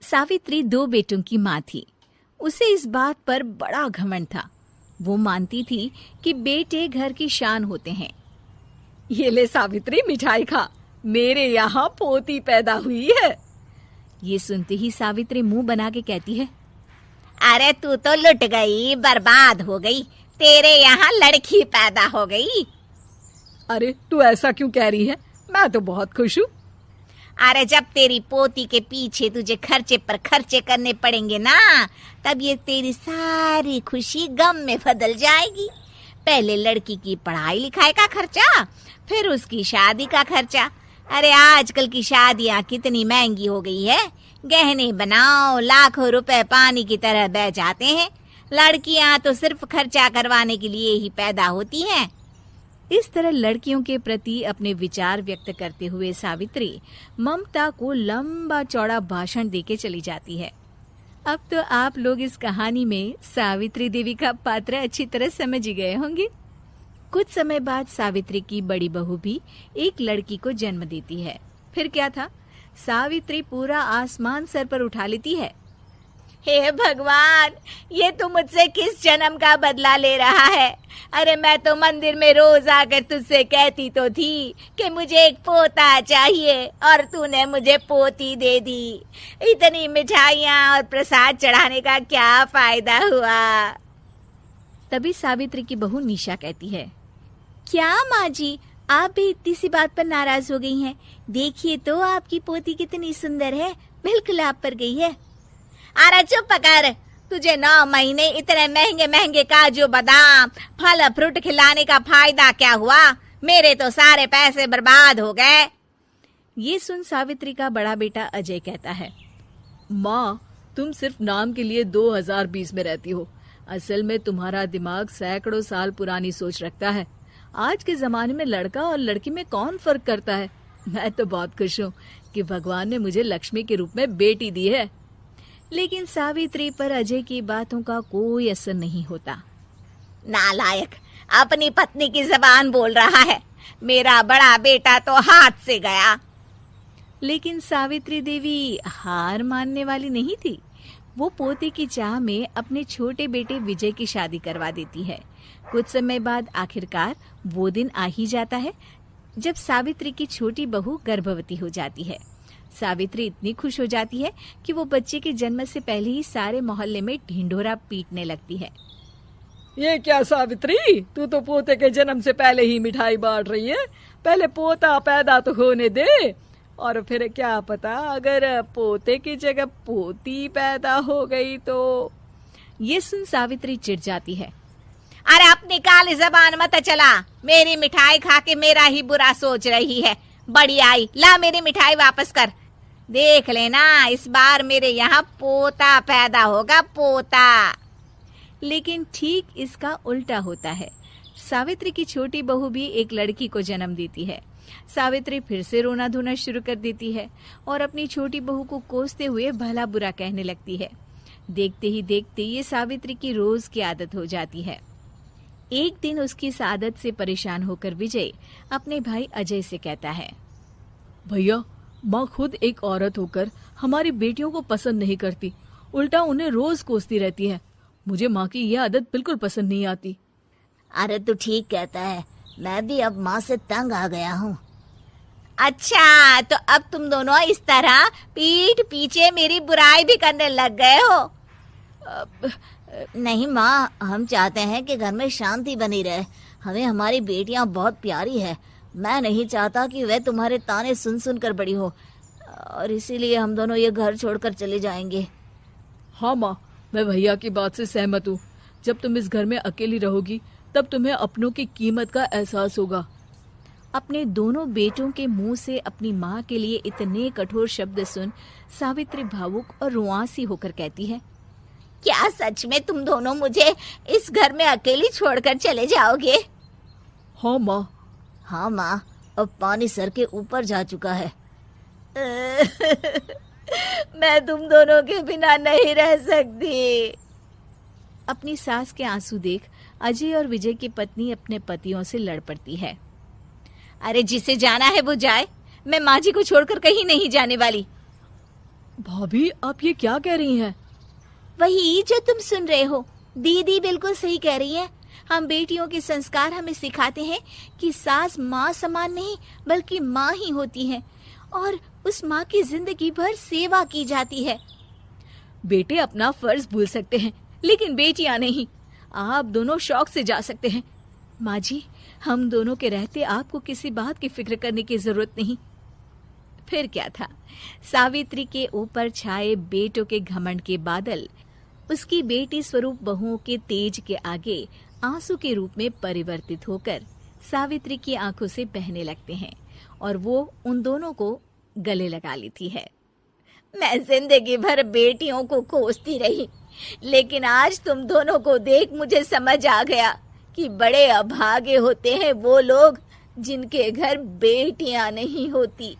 सावित्री 2 बेटों की माँ थी। उसे इस बात पर बड़ा घमंड था। वो मानती थी कि बेटे घर की शान होते हैं। ये ले सावित्री, मिठाई खा, मेरे यहाँ पोती पैदा हुई है। ये सुनते ही सावित्री मुंह बना के कहती है, अरे तू तो लुट गई, बर्बाद हो गई, तेरे यहाँ लड़की पैदा हो गई। अरे तू ऐसा क्यों कह रही है? मैं तो बहुत खुश हूँ। अरे जब तेरी पोती के पीछे तुझे खर्चे पर खर्चे करने पड़ेंगे ना, तब ये तेरी सारी खुशी गम में बदल जाएगी। पहले लड़की की पढ़ाई लिखाई का खर्चा, फिर उसकी शादी का खर्चा। अरे आजकल की शादियाँ कितनी महंगी हो गई है। गहने बनाओ, लाखों रुपए पानी की तरह बह जाते हैं। लड़कियाँ तो सिर्फ खर्चा करवाने के लिए ही पैदा होती हैं। इस तरह लड़कियों के प्रति अपने विचार व्यक्त करते हुए सावित्री ममता को लंबा चौड़ा भाषण देके चली जाती है। अब तो आप लोग इस कहानी में सावित्री देवी का पात्र अच्छी तरह समझ ही गए होंगे। कुछ समय बाद सावित्री की बड़ी बहू भी एक लड़की को जन्म देती है। फिर क्या था, सावित्री पूरा आसमान सर पर उठा लेती है। हे भगवान, ये तू मुझसे किस जन्म का बदला ले रहा है? अरे मैं तो मंदिर में रोज आकर तुझसे कहती तो थी कि मुझे एक पोता चाहिए, और तूने मुझे पोती दे दी। इतनी मिठाइयाँ और प्रसाद चढ़ाने का क्या फायदा हुआ? तभी सावित्री की बहू निशा कहती है, क्या माँ जी, आप भी इतनी सी बात पर नाराज हो गई हैं? देखिए तो आपकी पोती कितनी सुंदर है, बिल्कुल आप पर गई है। अरे चुप कर, तुझे 9 महीने इतने महंगे महंगे काजू बादाम फल फ्रूट खिलाने का फायदा क्या हुआ? मेरे तो सारे पैसे बर्बाद हो गए। ये सुन सावित्री का बड़ा बेटा अजय कहता है, माँ, तुम सिर्फ नाम के लिए 2020 में रहती हो। असल में तुम्हारा दिमाग सैकड़ों साल पुरानी सोच रखता है। आज के जमाने में लड़का और लड़की में कौन फर्क करता है? मैं तो बहुत खुश हूँ कि भगवान ने मुझे लक्ष्मी के रूप में बेटी दी है। लेकिन सावित्री पर अजय की बातों का कोई असर नहीं होता। नालायक, अपनी पत्नी की जबान बोल रहा है। मेरा बड़ा बेटा तो हाथ से गया। लेकिन सावित्री देवी हार मानने वाली नहीं थी। वो पोते की चाह में अपने छोटे बेटे विजय की शादी करवा देती है। कुछ समय बाद आखिरकार वो दिन आ ही जाता है जब सावित्री की छोटी बहू गर्भवती हो जाती है। सावित्री इतनी खुश हो जाती है कि वो बच्चे के जन्म से पहले ही सारे मोहल्ले में ढिंढोरा पीटने लगती है। ये क्या सावित्री, तू तो पोते के जन्म से पहले ही मिठाई बांट रही है। पहले पोता पैदा तो होने दे, और फिर क्या पता अगर पोते की जगह पोती पैदा हो गई तो। ये सुन सावित्री चिढ़ जाती है। अरे अपनी काली जबान मत चला, मेरी मिठाई खा के मेरा ही बुरा सोच रही है। बड़ी आई, ला मेरी मिठाई वापस कर। देख लेना, इस बार मेरे यहाँ पोता पैदा होगा, पोता। लेकिन ठीक इसका उल्टा होता है। सावित्री की छोटी बहू भी एक लड़की को जन्म देती है। सावित्री फिर से रोना धोना शुरू कर देती है और अपनी छोटी बहू को कोसते हुए भला बुरा कहने लगती है। देखते ही देखते ये सावित्री की रोज की आदत हो जाती है। एक दिन उसकी इस आदत से परेशान होकर विजय अपने भाई अजय से कहता है, भैया, माँ खुद एक औरत होकर हमारी बेटियों को पसंद नहीं करती, उल्टा उन्हें रोज कोसती रहती है। मुझे माँ की यह आदत बिल्कुल पसंद नहीं आती। अरे तू ठीक कहता है, मैं भी अब माँ से तंग आ गया हूँ। अच्छा, तो अब तुम दोनों इस तरह पीठ पीछे मेरी बुराई भी करने लग गए हो? नहीं माँ, हम चाहते हैं कि घर में शांति बनी रहे। हमें हमारी बेटियाँ बहुत प्यारी है। मैं नहीं चाहता कि वे तुम्हारे ताने सुन सुन कर बड़ी हो, और इसीलिए हम दोनों ये घर छोड़कर चले जाएंगे। हाँ माँ, मैं भैया की बात से सहमत हूँ। जब तुम इस घर में अकेली रहोगी तब तुम्हें अपनों की कीमत का एहसास होगा। अपने दोनों बेटों के मुंह से अपनी माँ के लिए इतने कठोर शब्द सुन सावित्री भावुक और रुआंसी होकर कहती है, क्या सच में तुम दोनों मुझे इस घर में अकेली छोड़कर चले जाओगे? हाँ माँ। हाँ माँ, अब पानी सर के ऊपर जा चुका है। मैं तुम दोनों के बिना नहीं रह सकती। अपनी सास के आंसू देख अजय और विजय की पत्नी अपने पतियों से लड़ पड़ती है। अरे जिसे जाना है वो जाए, मैं माँ जी को छोड़कर कहीं नहीं जाने वाली। भाभी, आप ये क्या कह रही हैं? वही जो तुम सुन रहे हो, दीदी बिल्कुल सही कह रही है। हम बेटियों के संस्कार हमें सिखाते हैं कि सास माँ समान नहीं बल्कि माँ ही होती है और उस माँ की जिंदगी भर सेवा की जाती है। बेटे अपना फर्ज भूल सकते हैं, लेकिन बेटियां नहीं। आप दोनों शौक से जा सकते हैं। माँ जी, हम दोनों के रहते आपको किसी बात की फिक्र करने की जरूरत नहीं। फिर क्या था, सावित्री के ऊपर छाए बेटों के घमंड के बादल उसकी बेटी स्वरूप बहुओं के तेज के आगे आंसू के रूप में परिवर्तित होकर सावित्री की आंखों से बहने लगते हैं और वो उन दोनों को गले लगा लेती है। मैं जिंदगी भर बेटियों को कोसती रही, लेकिन आज तुम दोनों को देख मुझे समझ आ गया कि बड़े अभागे होते हैं वो लोग जिनके घर बेटियां नहीं होती।